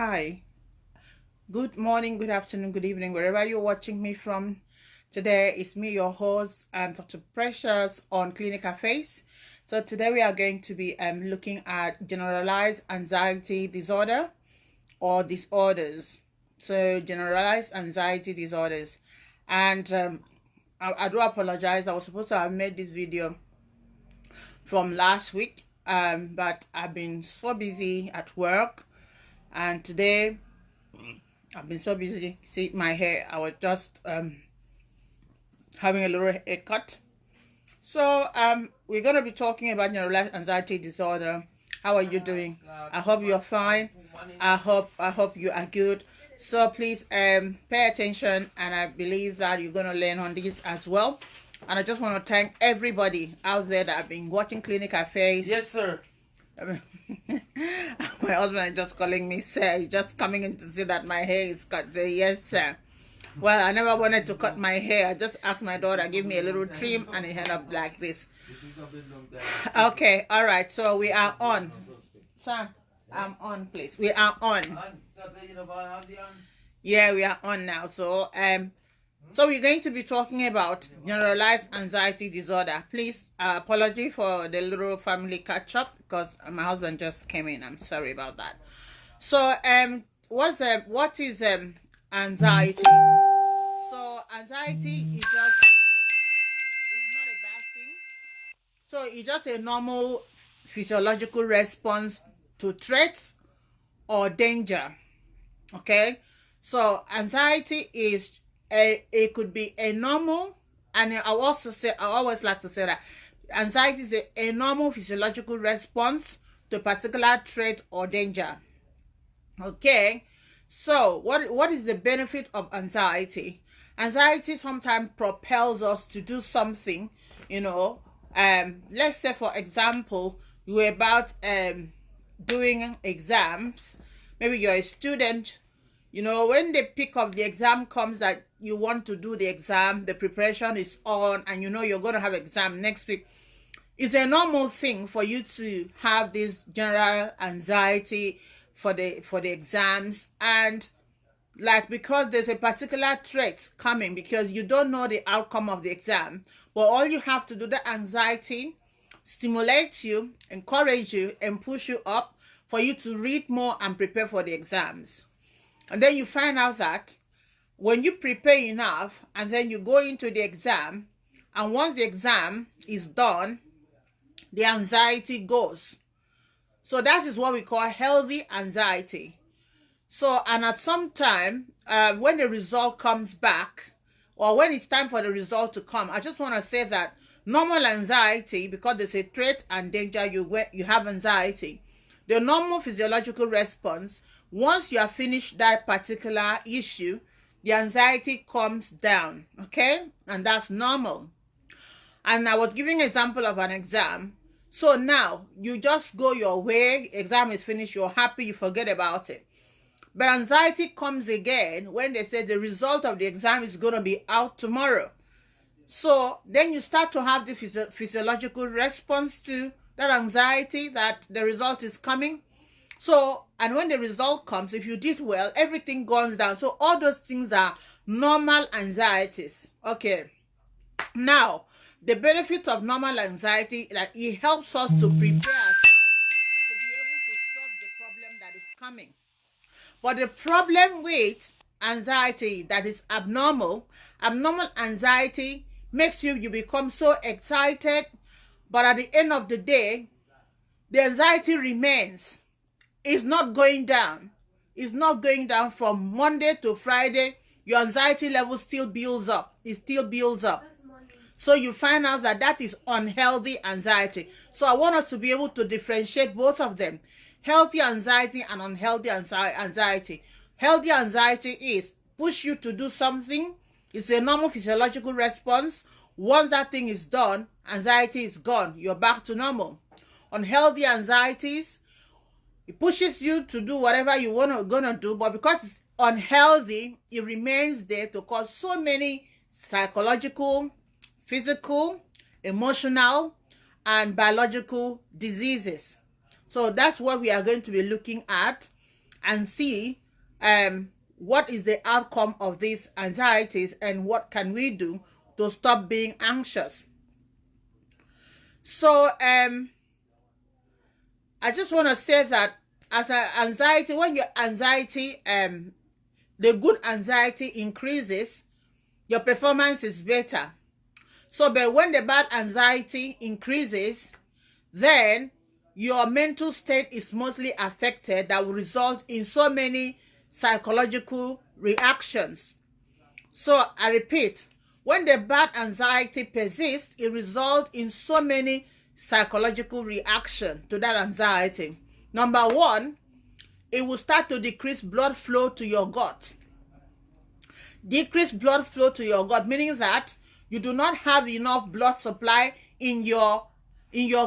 Hi, good morning, good afternoon, good evening, wherever you're watching me from. Today is me, your host, and Dr. Precious on Clinical Face. So today we are going to be looking at generalized anxiety disorder or disorders. So generalized anxiety disorders, and I do apologize. I was supposed to have made this video from last week, but I've been so busy at work, and today I've been so busy. See my hair, I was just having a little haircut. So we're gonna be talking about generalized anxiety disorder. How are you doing? I hope you're fine. I hope you are good. So please pay attention, and I believe that you're gonna learn on this as well. And I just want to thank everybody out there that have been watching Clinical Face. Yes, sir. My husband is just calling me sir. He's just coming in to see that my hair is cut. Yes, sir. Well, I never wanted to cut my hair. I just asked my daughter to give me a little trim, and it ended up like this. Okay, all right. So we are on. Sir, I'm on, please. We are on. Yeah, we are on now. So we're going to be talking about generalized anxiety disorder. Please, apology for the little family catch up because my husband just came in. I'm sorry about that. So what is anxiety? So anxiety is just it's not a bad thing. So it's just a normal physiological response to threats or danger. Okay, so anxiety is it could be a normal, and I always like to say that anxiety is a normal physiological response to a particular threat or danger. Okay, so what is the benefit of anxiety? Anxiety sometimes propels us to do something, let's say for example, you're about doing exams. Maybe you're a student. When the pick of the exam comes that you want to do the exam, the preparation is on, and you're going to have exam next week. It's a normal thing for you to have this general anxiety for the exams, and because there's a particular threat coming, because you don't know the outcome of the exam, but all you have to do, the anxiety stimulates you, encourage you, and push you up for you to read more and prepare for the exams. And then you find out that when you prepare enough and then you go into the exam, and once the exam is done, the anxiety goes. So that is what we call healthy anxiety. So, and at some time, when the result comes back, or when it's time for the result to come, I just want to say that normal anxiety, because there's a threat and danger, you have anxiety. The normal physiological response, once you have finished that particular issue, the anxiety comes down, okay? And that's normal. And I was giving an example of an exam. So now, you just go your way, exam is finished, you're happy, you forget about it. But anxiety comes again when they say the result of the exam is going to be out tomorrow. So then you start to have the physiological response to that anxiety that the result is coming. So, and when the result comes, if you did well, everything goes down. So all those things are normal anxieties. Okay. Now, the benefit of normal anxiety, it helps us to prepare ourselves to be able to solve the problem that is coming. But the problem with anxiety that is abnormal anxiety makes you become so excited, but at the end of the day, the anxiety remains. It's not going down. It's not going down from Monday to Friday. Your anxiety level still builds up. It still builds up. So you find out that is unhealthy anxiety. So I want us to be able to differentiate both of them. Healthy anxiety and unhealthy anxiety. Healthy anxiety is push you to do something. It's a normal physiological response. Once that thing is done, anxiety is gone. You're back to normal. Unhealthy anxieties, it pushes you to do whatever you gonna do, but because it's unhealthy, it remains there to cause so many psychological, physical, emotional, and biological diseases. So that's what we are going to be looking at. and see what is the outcome of these anxieties and what can we do to stop being anxious. So I just want to say that as an anxiety, when your anxiety, the good anxiety increases, your performance is better. So, but when the bad anxiety increases, then your mental state is mostly affected. That will result in so many psychological reactions. So, I repeat, when the bad anxiety persists, it results in so many psychological reactions to that anxiety. Number one, it will start to decrease blood flow to your gut. Decrease blood flow to your gut, meaning that you do not have enough blood supply in your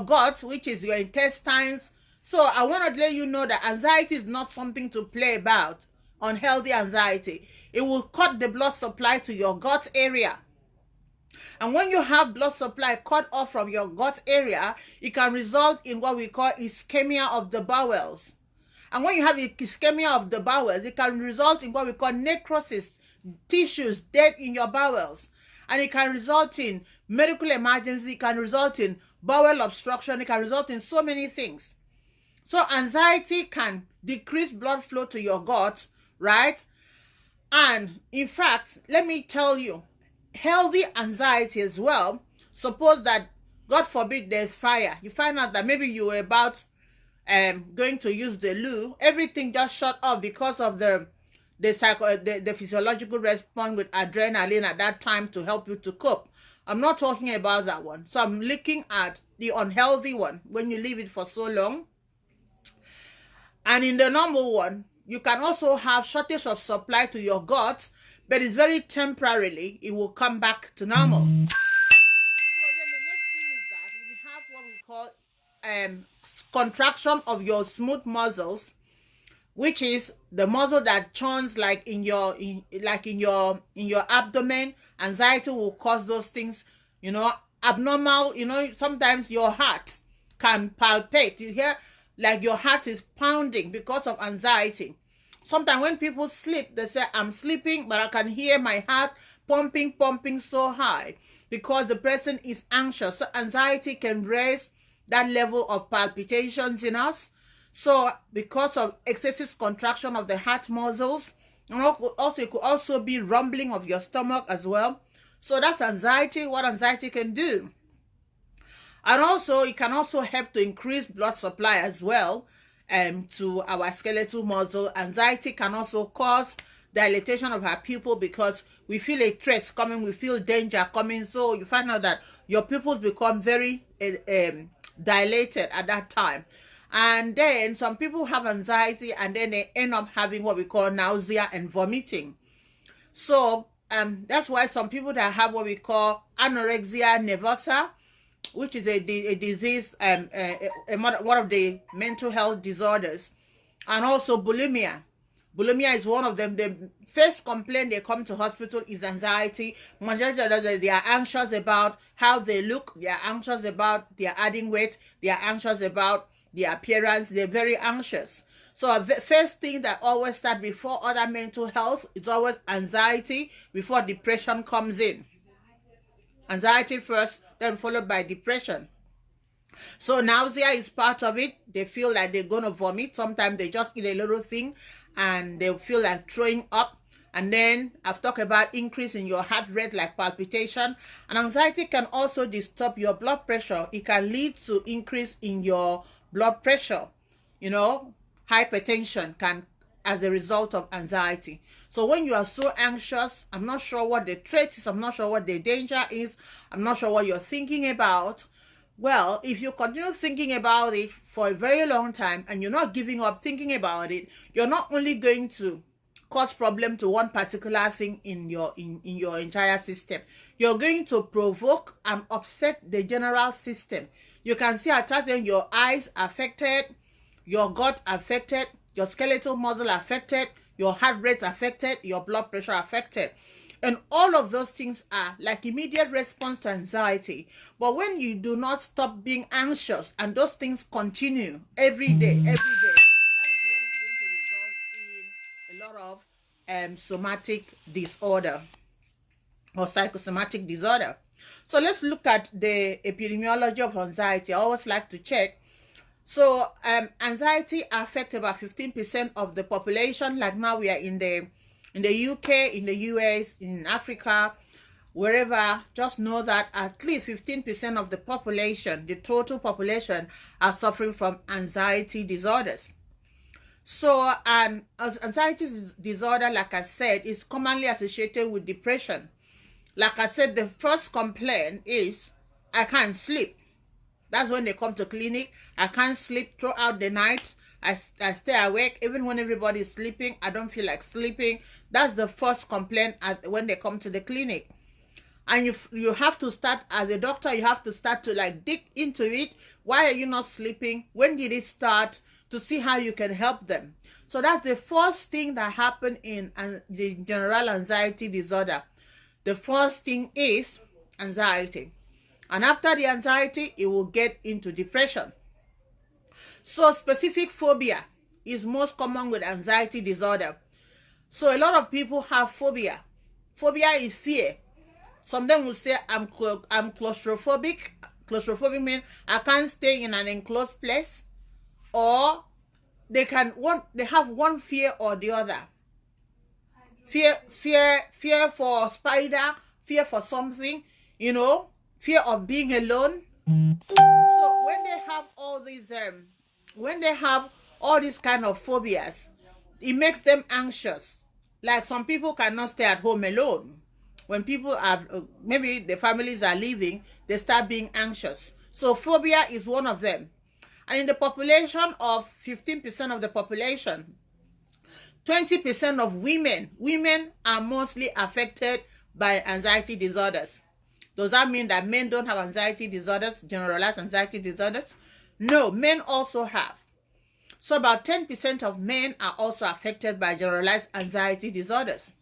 gut, which is your intestines. So I want to let you know that anxiety is not something to play about. Unhealthy anxiety, it will cut the blood supply to your gut area. And when you have blood supply cut off from your gut area, it can result in what we call ischemia of the bowels. And when you have ischemia of the bowels, it can result in what we call necrosis, tissues dead in your bowels. And it can result in medical emergency, it can result in bowel obstruction, it can result in so many things. So anxiety can decrease blood flow to your gut, right? And in fact, let me tell you, healthy anxiety as well, suppose that, God forbid, there's fire. You find out that maybe you were about going to use the loo, everything just shut off because of the physiological response with adrenaline at that time to help you to cope. I'm not talking about that one. So I'm looking at the unhealthy one, when you leave it for so long. And in the normal one, you can also have shortage of supply to your gut, but it's very temporarily. It will come back to normal. So then the next thing is that we have what we call contraction of your smooth muscles, which is the muscle that churns like in your abdomen. Anxiety will cause those things, abnormal. Sometimes your heart can palpate. You hear like your heart is pounding because of anxiety. Sometimes when people sleep, they say, I'm sleeping, but I can hear my heart pumping so high because the person is anxious. So anxiety can raise that level of palpitations in us. So because of excessive contraction of the heart muscles, and also it could also be rumbling of your stomach as well. So that's anxiety, what anxiety can do. And also it can also help to increase blood supply as well to our skeletal muscle. Anxiety can also cause dilatation of our pupil because we feel a threat coming, we feel danger coming. So you find out that your pupils become very dilated at that time. And then some people have anxiety and then they end up having what we call nausea and vomiting. So that's why some people that have what we call anorexia nervosa, which is a disease, one of the mental health disorders, and also bulimia. Bulimia is one of them. The first complaint they come to hospital is anxiety. Majority of them, they are anxious about how they look. They are anxious about their adding weight. They are anxious about their appearance. They're very anxious. So the first thing that always starts before other mental health is always anxiety before depression comes in. Anxiety first, then followed by depression. So nausea is part of it. They feel like they're going to vomit. Sometimes they just eat a little thing and they feel like throwing up. And then I've talked about increase in your heart rate, like palpitation. And anxiety can also disturb your blood pressure. It can lead to increase in your blood pressure. Hypertension can, as a result of anxiety. So when you are so anxious, I'm not sure what the threat is, I'm not sure what the danger is, I'm not sure what you're thinking about. Well, if you continue thinking about it for a very long time and you're not giving up thinking about it, you're not only going to cause problem to one particular thing in your entire system, you're going to provoke and upset the general system. You can see at times your eyes affected, your gut affected, your skeletal muscle affected, your heart rate affected, your blood pressure affected. And all of those things are like immediate response to anxiety. But when you do not stop being anxious and those things continue every day, that is what is going to result somatic disorder or psychosomatic disorder. So let's look at the epidemiology of anxiety. I always like to check. So anxiety affects about 15% of the population. Like now we are in the UK, in the US, in Africa, wherever. Just know that at least 15% of the population, the total population, are suffering from anxiety disorders. So anxiety disorder, like I said, is commonly associated with depression. Like I said, the first complaint is I can't sleep. That's when they come to clinic. I can't sleep throughout the night. I stay awake even when everybody is sleeping. I don't feel like sleeping. That's the first complaint when they come to the clinic. And you have to start, as a doctor, you have to start to like dig into it. Why are you not sleeping? When did it start? To see how you can help them. So that's the first thing that happened in the general anxiety disorder. The first thing is anxiety. And after the anxiety, it will get into depression. So specific phobia is most common with anxiety disorder. So a lot of people have phobia. Phobia is fear. Some of them will say, I'm claustrophobic. Claustrophobic means I can't stay in an enclosed place. Or they have one fear or the other. Fear for spider, fear for something, fear of being alone. So when they have all these kind of phobias, it makes them anxious. Like some people cannot stay at home alone. When people have maybe the families are leaving, they start being anxious. So phobia is one of them. And in the population of 15% of the population, 20% of women are mostly affected by anxiety disorders. Does that mean that men don't have anxiety disorders, generalized anxiety disorders? No, men also have. So about 10% of men are also affected by generalized anxiety disorders.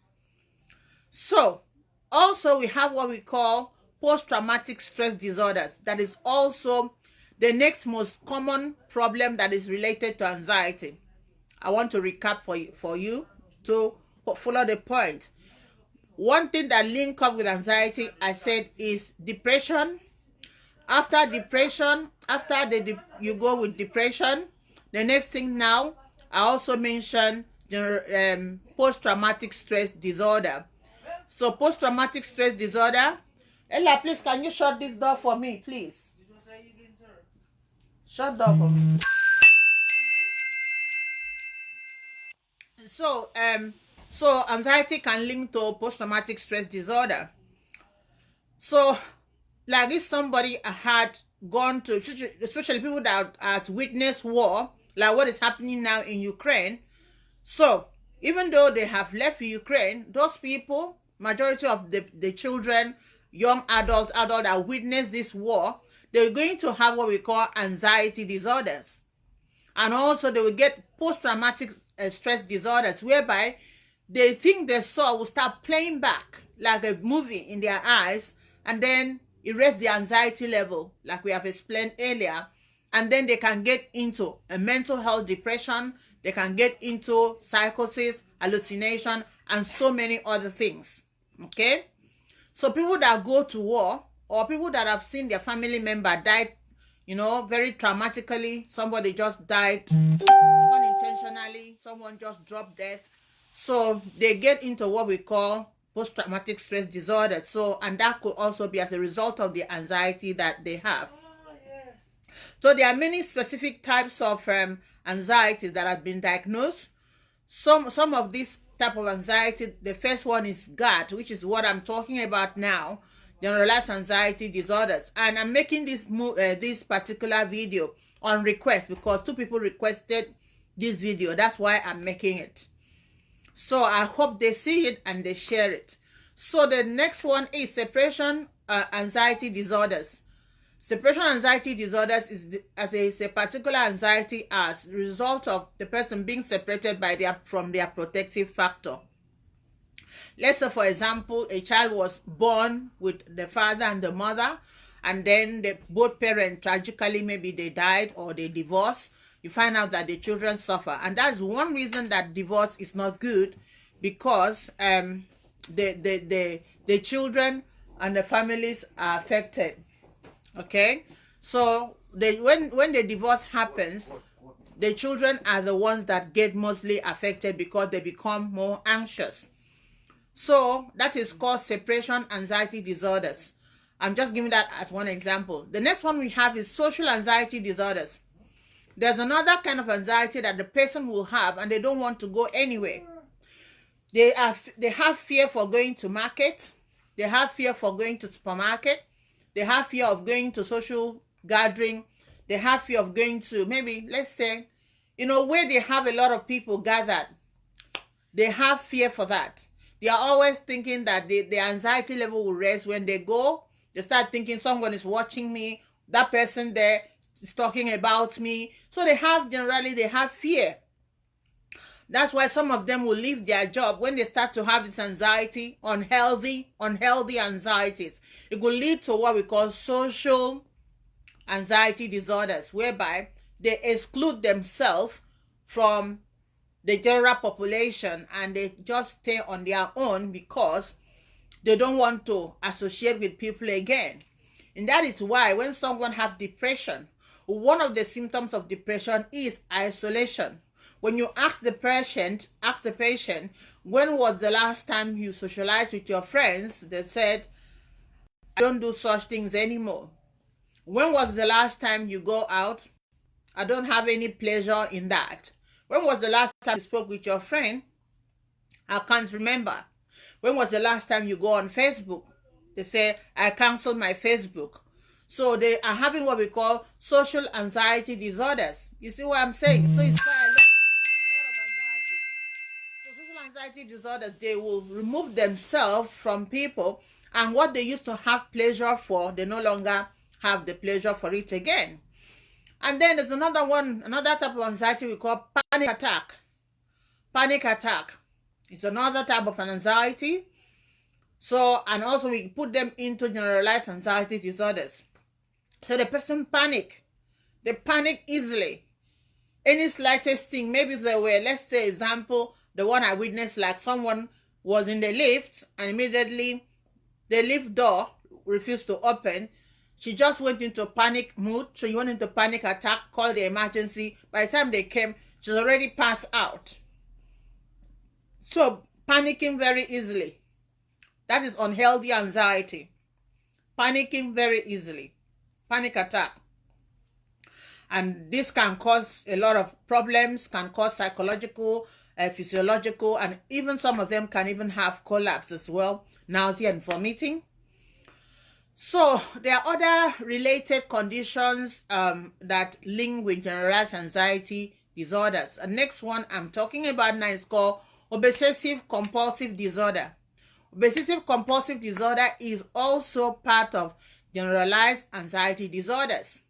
So also we have what we call post-traumatic stress disorders. That is also the next most common problem that is related to anxiety. I want to recap for you to follow the point. One thing that links up with anxiety, I said, is depression. After depression, you go with depression. The next thing now, I also mentioned post-traumatic stress disorder. So post-traumatic stress disorder. Ella, please, can you shut this door for me, please? Shut the door for me. So anxiety can link to post-traumatic stress disorder. So, like if somebody had gone to, especially people that has witnessed war, like what is happening now in Ukraine. So, even though they have left Ukraine, those people, majority of the children, young adults that witness this war, they're going to have what we call anxiety disorders. And also they will get post-traumatic stress disorders, whereby they think their soul will start playing back like a movie in their eyes, and then erase the anxiety level, like we have explained earlier, and then they can get into a mental health depression, they can get into psychosis, hallucination, and so many other things. Okay? So people that go to war, or people that have seen their family member died, very traumatically, somebody just died unintentionally, someone just dropped dead. So they get into what we call post-traumatic stress disorder. So, and that could also be as a result of the anxiety that they have. So there are many specific types of anxieties that have been diagnosed. Some of these type of anxiety, the first one is GAD, which is what I'm talking about now, generalized anxiety disorders. And I'm making this particular video on request because 2 people requested this video. That's why I'm making it. So I hope they see it and they share it. So the next one is separation anxiety disorders. Separation anxiety disorders is a particular anxiety as a result of the person being separated from their protective factor. Let's say, for example, a child was born with the father and the mother, and then both parents tragically, maybe they died or they divorced. You find out that the children suffer. And that's one reason that divorce is not good, because the children and the families are affected. Okay, so when the divorce happens, the children are the ones that get mostly affected because they become more anxious. So that is called separation anxiety disorders. I'm just giving that as one example. The next one we have is social anxiety disorders. There's another kind of anxiety that the person will have, and they don't want to go anywhere. They have fear for going to market. They have fear for going to supermarket. They have fear of going to social gathering. They have fear of going to, maybe, let's say, where they have a lot of people gathered. They have fear for that. They are always thinking that the anxiety level will raise when they go. They start thinking someone is watching me. That person there is talking about me. So they have fear. That's why some of them will leave their job when they start to have this anxiety, unhealthy anxieties. It will lead to what we call social anxiety disorders, whereby they exclude themselves from the general population and they just stay on their own because they don't want to associate with people again. And that is why when someone has depression, one of the symptoms of depression is isolation. When you ask the patient, when was the last time you socialized with your friends? They said, I don't do such things anymore. When was the last time you go out? I don't have any pleasure in that. When was the last time you spoke with your friend? I can't remember. When was the last time you go on Facebook? They say, I canceled my Facebook. So they are having what we call social anxiety disorders. You see what I'm saying? So it's quite a lot of anxiety. So social anxiety disorders, they will remove themselves from people, and what they used to have pleasure for, they no longer have the pleasure for it again. And then there's another type of anxiety we call panic attack. Panic attack. It's another type of anxiety. So, and also we put them into generalized anxiety disorders. So the person panic. They panic easily. Any slightest thing, maybe they were, let's say example, the one I witnessed, like someone was in the lift and immediately the lift door refused to open. She just went into panic mood. So she went into panic attack, called the emergency. By the time they came, she's already passed out. So panicking very easily. That is unhealthy anxiety. Panicking very easily. Panic attack. And this can cause a lot of problems, can cause psychological, physiological, and even some of them can even have collapse as well, nausea and vomiting. So there are other related conditions that link with generalized anxiety disorders. The next one I'm talking about now is called obsessive compulsive disorder. Obsessive compulsive disorder is also part of generalized anxiety disorders.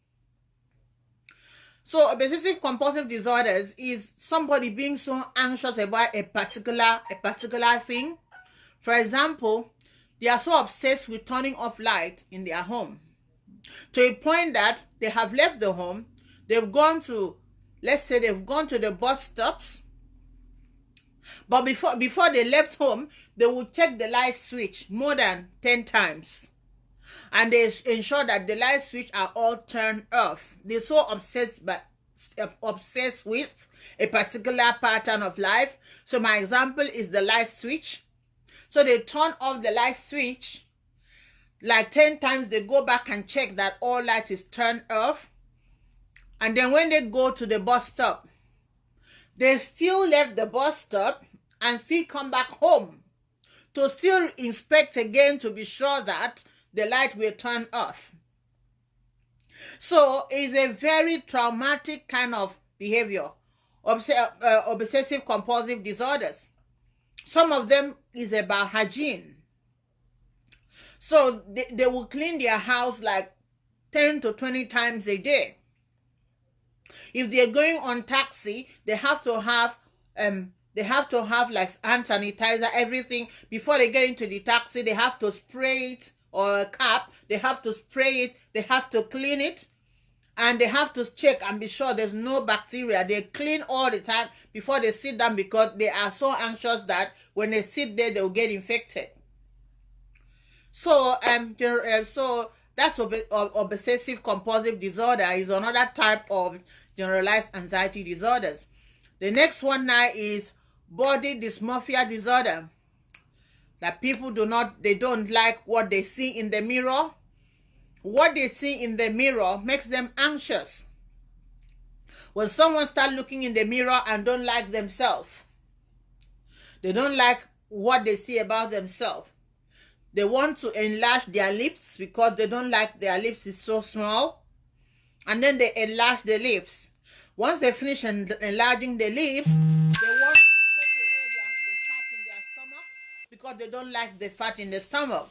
So obsessive compulsive disorders is somebody being so anxious about a particular thing. For example, they are so obsessed with turning off light in their home to a point that they have left the home. They've gone to, let's say they've gone to the bus stops, but before they left home, they will check the light switch more than 10 times. And they ensure that the light switch are all turned off. They're so obsessed with a particular pattern of life. So my example is the light switch. So they turn off the light switch like 10 times. They go back and check that all light is turned off. And then when they go to the bus stop, they still left the bus stop and still come back home to still inspect again to be sure that the light will turn off. So it's a very traumatic kind of behavior, obsessive compulsive disorders. Some of them is about hygiene. So they will clean their house like 10 to 20 times a day. If they're going on taxi, they have to have like hand sanitizer, everything. Before they get into the taxi, they have to spray it, or a cap, they have to spray it, they have to clean it. And they have to check and be sure there's no bacteria. They clean all the time before they sit down because they are so anxious that when they sit there, they'll get infected. So, so that's obsessive compulsive disorder is another type of generalized anxiety disorders. The next one now is body dysmorphia disorder. That people they don't like what they see in the mirror. What they see in the mirror makes them anxious. When someone starts looking in the mirror and don't like themselves, they don't like what they see about themselves. They want to enlarge their lips because they don't like their lips is so small. And then they enlarge the lips. Once they finish enlarging the lips, they want to take away the fat in their stomach because they don't like the fat in the stomach.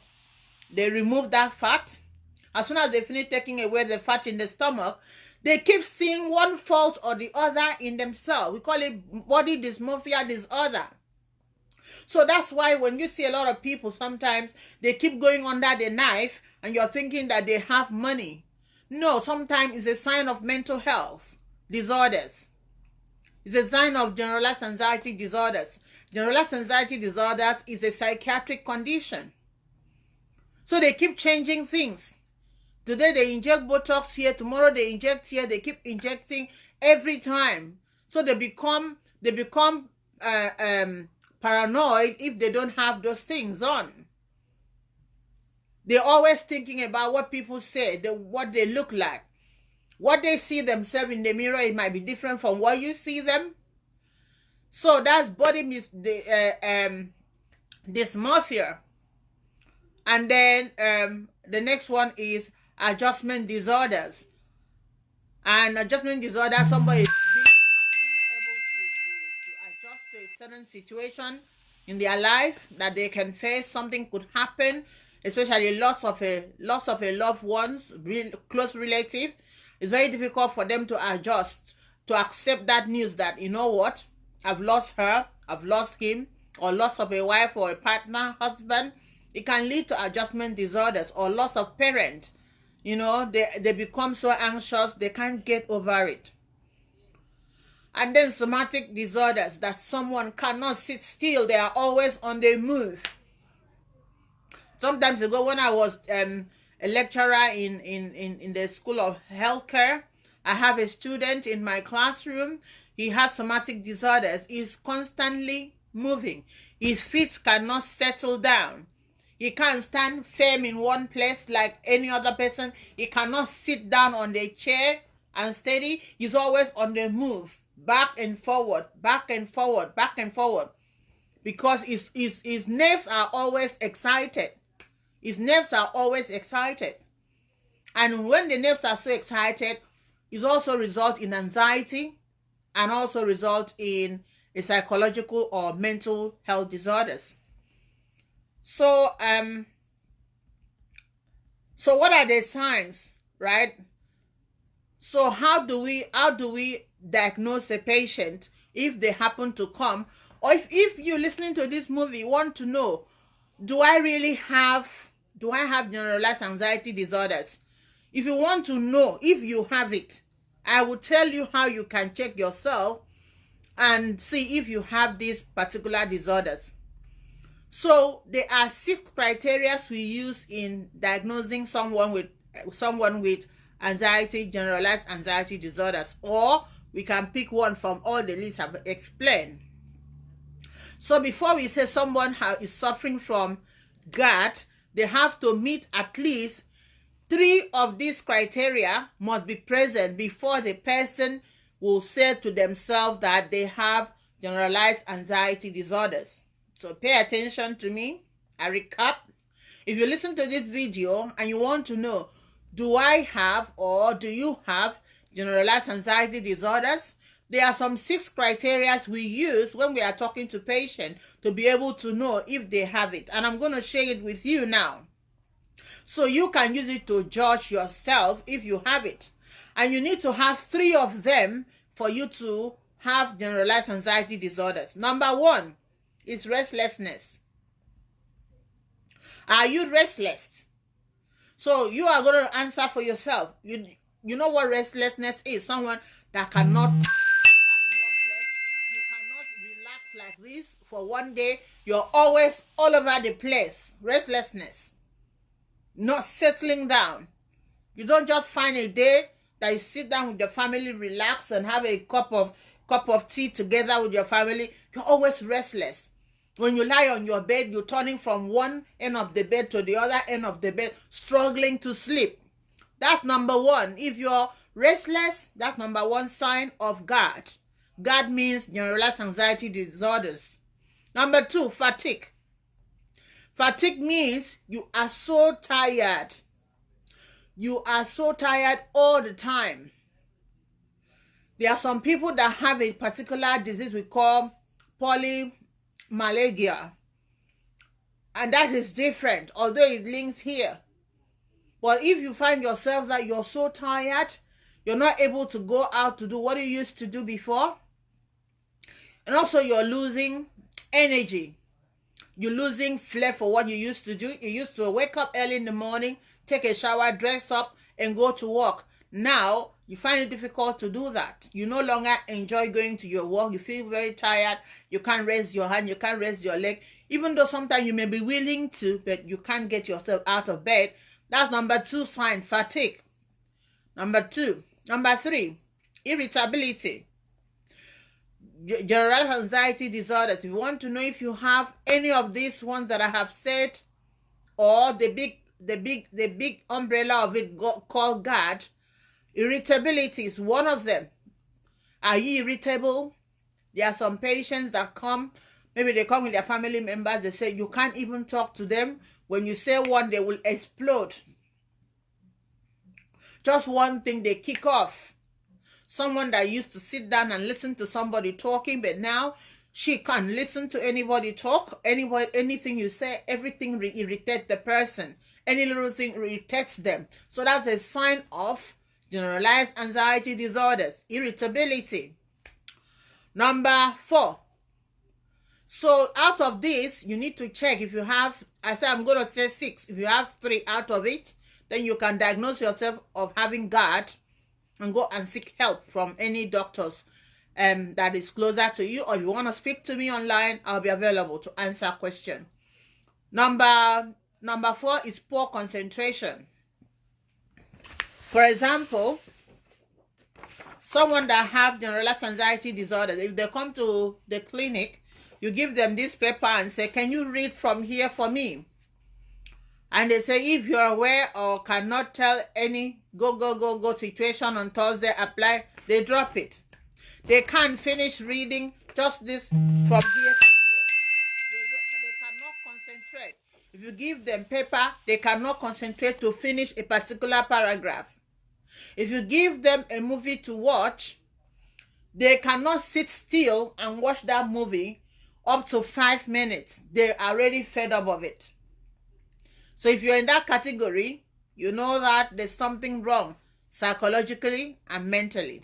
They remove that fat. As soon as they finish taking away the fat in the stomach, they keep seeing one fault or the other in themselves. We call it body dysmorphia disorder. So that's why when you see a lot of people, sometimes they keep going under the knife and you're thinking that they have money. No, sometimes it's a sign of mental health disorders. It's a sign of generalized anxiety disorders. Generalized anxiety disorders is a psychiatric condition. So they keep changing things. Today they inject Botox here, tomorrow they inject here, they keep injecting every time. So they become paranoid if they don't have those things on. They're always thinking about what people say, what they look like. What they see themselves in the mirror, it might be different from what you see them. So that's body dysmorphia. And then the next one is adjustment disorders. And adjustment disorder, somebody is not being able to adjust to a certain situation in their life that they can face. Something could happen, especially loss of a loved one's close relative. It's very difficult for them to adjust, to accept that news that, you know what, I've lost her, I've lost him, or loss of a wife or a partner, husband. It can lead to adjustment disorders or loss of parent. You know, they become so anxious, they can't get over it. And then somatic disorders, that someone cannot sit still, they are always on the move. Sometimes ago when I was a lecturer in the School of Healthcare, I have a student in my classroom. He has somatic disorders. He's constantly moving. His feet cannot settle down. He can't stand firm in one place like any other person. He cannot sit down on the chair and steady. He's always on the move, back and forward, back and forward, back and forward. Because his nerves are always excited. His nerves are always excited. And when the nerves are so excited, it also results in anxiety and also result in a psychological or mental health disorders. So what are the signs, right? So how do we diagnose a patient if they happen to come, or if you're listening to this movie, you want to know, do I have generalized anxiety disorders? If you want to know if you have it, I will tell you how you can check yourself and see if you have these particular disorders. So there are 6 criteria we use in diagnosing someone with anxiety, generalized anxiety disorders, or we can pick one from all the lists I've explained. So before we say someone is suffering from GAD, they have to meet at least 3 of these criteria must be present before the person will say to themselves that they have generalized anxiety disorders. So pay attention to me. I recap. If you listen to this video and you want to know, do I have or do you have generalized anxiety disorders? There are some 6 criteria we use when we are talking to patients to be able to know if they have it. And I'm going to share it with you now. So you can use it to judge yourself if you have it. And you need to have 3 of them for you to have generalized anxiety disorders. Number 1 is restlessness. Are you restless? So you are going to answer for yourself. you know what restlessness is? Someone that cannot sit down in one place. You cannot relax like this for one day. You're always all over the place. Restlessness. Not settling down. You don't just find a day that you sit down with your family, relax, and have a cup of tea together with your family. You're always restless. When you lie on your bed, you're turning from one end of the bed to the other end of the bed, struggling to sleep. That's number one. If you're restless, that's number one sign of GAD. GAD means generalized anxiety disorders. Number two, fatigue. Fatigue means you are so tired. You are so tired all the time. There are some people that have a particular disease we call polymyalgia. And that is different, although it links here. But if you find yourself that you're so tired, you're not able to go out to do what you used to do before, and also you're losing energy. You're losing flair for what you used to do. You used to wake up early in the morning, take a shower, dress up, and go to work. Now, you find it difficult to do that. You no longer enjoy going to your work. You feel very tired. You can't raise your hand. You can't raise your leg. Even though sometimes you may be willing to, but you can't get yourself out of bed. That's number two sign, fatigue. Number three, irritability. Generalized anxiety disorders. If you want to know if you have any of these ones that I have said, or the big umbrella of it called GAD, irritability is one of them. Are you irritable? There are some patients that come, maybe they come with their family members, they say you can't even talk to them. When you say one, they will explode. Just one thing, they kick off. Someone that used to sit down and listen to somebody talking, but now she can't listen to anybody talk. Anything you say, everything irritates the person. Any little thing irritates them. So that's a sign of generalized anxiety disorders, irritability. Number 4. So out of this, you need to check if you have, I say I'm going to say 6. If you have 3 out of it, then you can diagnose yourself of having GAD and go and seek help from any doctors that is closer to you. Or if you want to speak to me online, I'll be available to answer questions. Number 4 is poor concentration. For example, someone that have generalized anxiety disorder, if they come to the clinic, you give them this paper and say, can you read from here for me? And they say, if you're aware or cannot tell any go situation on Thursday, apply, they drop it. They can't finish reading just this from here to here. They cannot concentrate. If you give them paper, they cannot concentrate to finish a particular paragraph. If you give them a movie to watch, they cannot sit still and watch that movie up to 5 minutes. They're already fed up of it. So if you're in that category, you know that there's something wrong psychologically and mentally.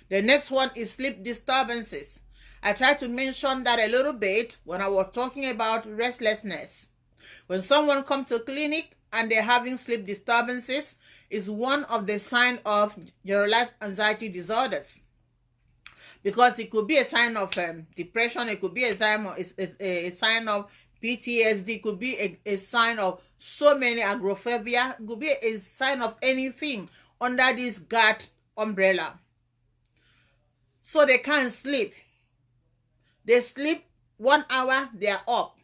The next one is sleep disturbances. I tried to mention that a little bit when I was talking about restlessness. When someone comes to clinic and they're having sleep disturbances, is one of the signs of generalized anxiety disorders. Because it could be a sign of depression, it could be a sign of PTSD, it could be a sign of so many agoraphobia, it could be a sign of anything under this GAD umbrella. So they can't sleep. They sleep 1 hour, they are up.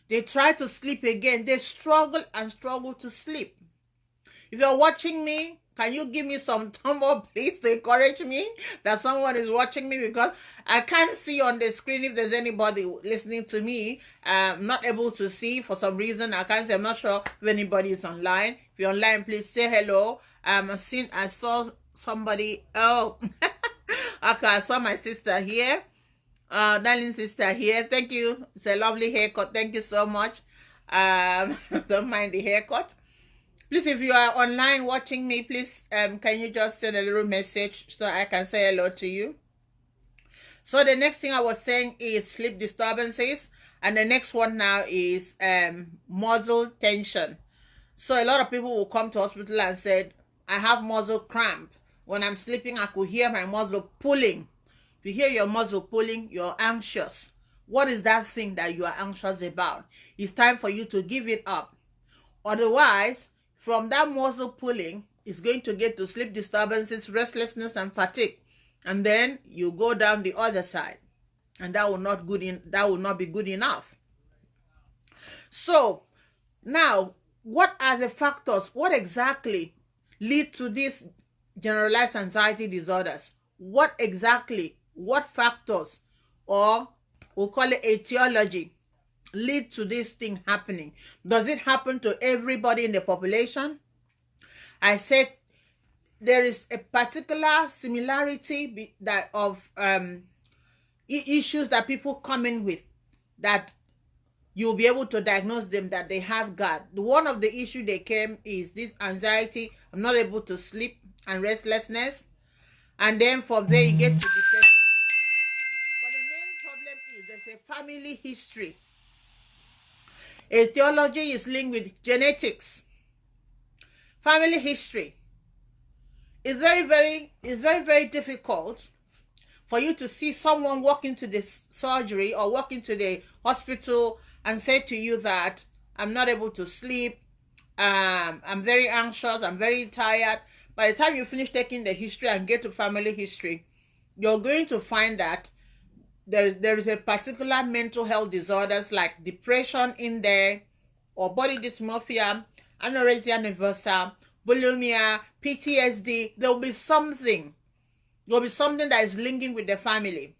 They try to sleep again. They struggle to sleep. If you're watching me, can you give me some thumb up, please, to encourage me that someone is watching me? Because I can't see on the screen if there's anybody listening to me. I'm not able to see for some reason. I can't see. I'm not sure if anybody is online. If you're online, please say hello. I saw somebody. Oh, okay. I saw my sister here. Darling sister here. Thank you. It's a lovely haircut. Thank you so much. Don't mind the haircut. Please, if you are online watching me, please, can you just send a little message so I can say hello to you? So the next thing I was saying is sleep disturbances. And the next one now is muscle tension. So a lot of people will come to hospital and said, I have muscle cramp. When I'm sleeping, I could hear my muscle pulling. If you hear your muscle pulling, you're anxious. What is that thing that you are anxious about? It's time for you to give it up. Otherwise, from that muscle pulling, it's going to get to sleep disturbances, restlessness, and fatigue. And then you go down the other side. And that will not be good enough. So now, what are the factors? What exactly lead to these generalized anxiety disorders? What factors, or we'll call it etiology, lead to this thing happening? Does it happen to everybody in the population? I said there is a particular similarity of issues that people come in with, that you'll be able to diagnose them that they have got. One of the issue they came is this anxiety, I'm not able to sleep, and restlessness. And then from there you get to depression. But the main problem is there's a family history. Etiology is linked with genetics. Family history is very difficult for you to see someone walk into the surgery or walk into the hospital and say to you that I'm not able to sleep, I'm very anxious, I'm very tired. By the time you finish taking the history and get to family history, you're going to find that there is a particular mental health disorders like depression in there, or body dysmorphia, anorexia nervosa, bulimia, PTSD. There will be something that is linking with the family.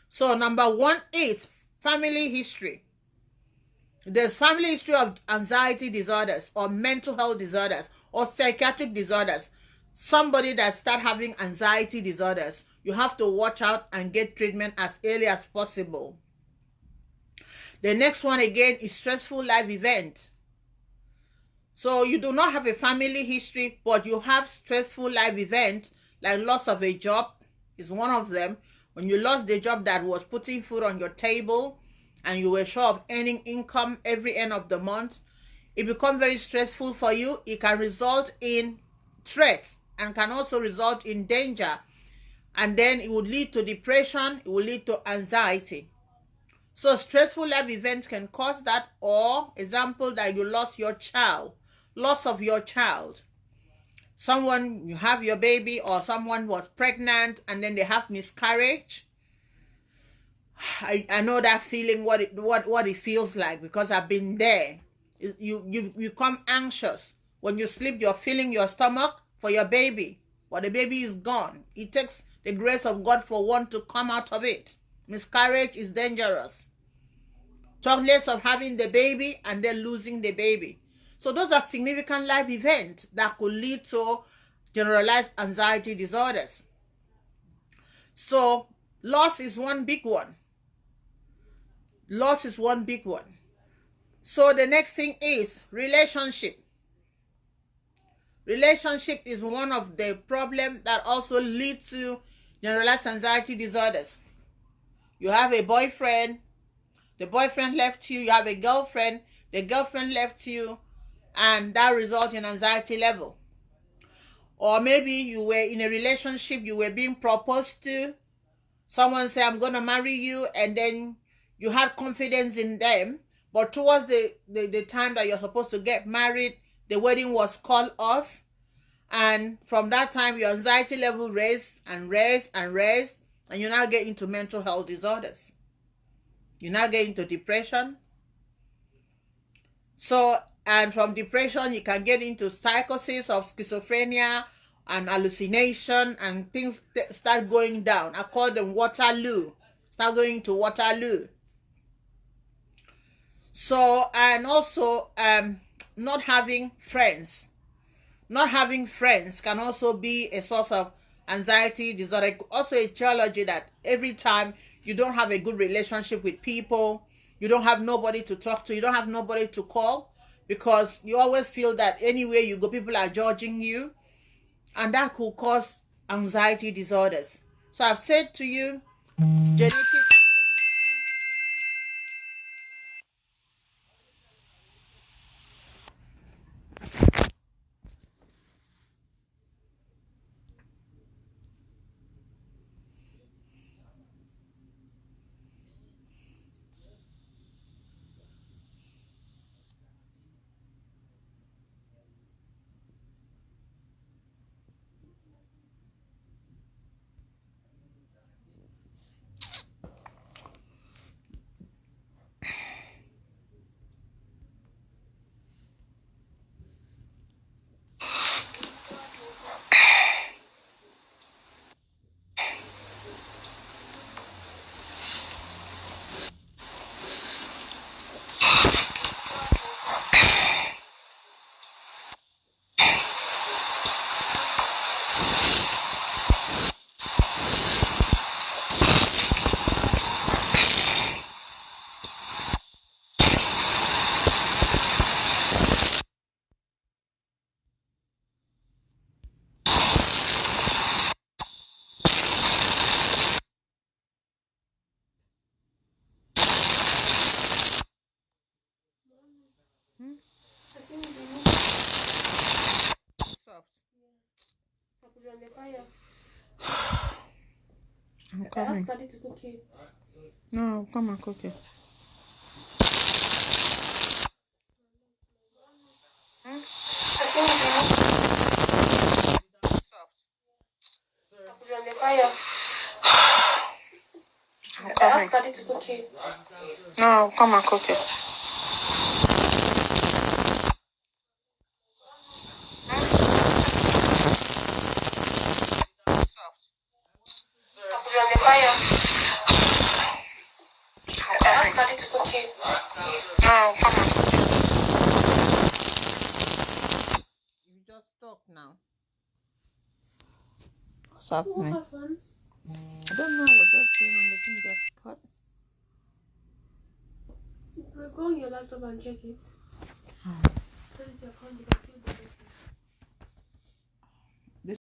So number one is family history. There's family history of anxiety disorders or mental health disorders or psychiatric disorders. Somebody that start having anxiety disorders, you have to watch out and get treatment as early as possible. The next one again is stressful life event. So you do not have a family history, but you have stressful life events like loss of a job is one of them. When you lost the job that was putting food on your table and you were sure of earning income every end of the month, it becomes very stressful for you. It can result in threats and can also result in danger. And then it would lead to depression, it will lead to anxiety. So stressful life events can cause that, or example that you lost your child, loss of your child. You have your baby, or someone was pregnant and then they have miscarriage. I know that feeling, what it feels like, because I've been there. You become anxious. When you sleep, you're feeling your stomach for your baby, but the baby is gone. It takes the grace of God for one to come out of it. Miscarriage is dangerous. Talk less of having the baby and then losing the baby. So those are significant life events that could lead to generalized anxiety disorders. So loss is one big one. So the next thing is relationship. Relationship is one of the problems that also lead to generalized anxiety disorders. You have a boyfriend, the boyfriend left you. You have a girlfriend, the girlfriend left you, and that results in anxiety level. Or maybe you were in a relationship, you were being proposed to, someone said, I'm going to marry you, and then you had confidence in them, but towards the time that you're supposed to get married, the wedding was called off, and from that time your anxiety level raised, and you now get into mental health disorders. You now get into depression. So, and from depression you can get into psychosis of schizophrenia and hallucination, and things start going down. I call them Waterloo. Start going to Waterloo. So, and also not having friends. Not having friends can also be a source of anxiety disorder. Also a etiology that every time you don't have a good relationship with people, you don't have nobody to talk to, you don't have nobody to call, because you always feel that anywhere you go, people are judging you, and that could cause anxiety disorders. So I've said to you, genetic I'm I coming. have started to cook it. No, come and cook it. I put it on the fire. I have started to cook it. No, come and cook it. I put it on the fire. I have started to cook it. No, come and cook it. You just talk now. What's happening? What happened? I don't know. I was just doing and the thing just cut. Go on your laptop and check it. That is your account.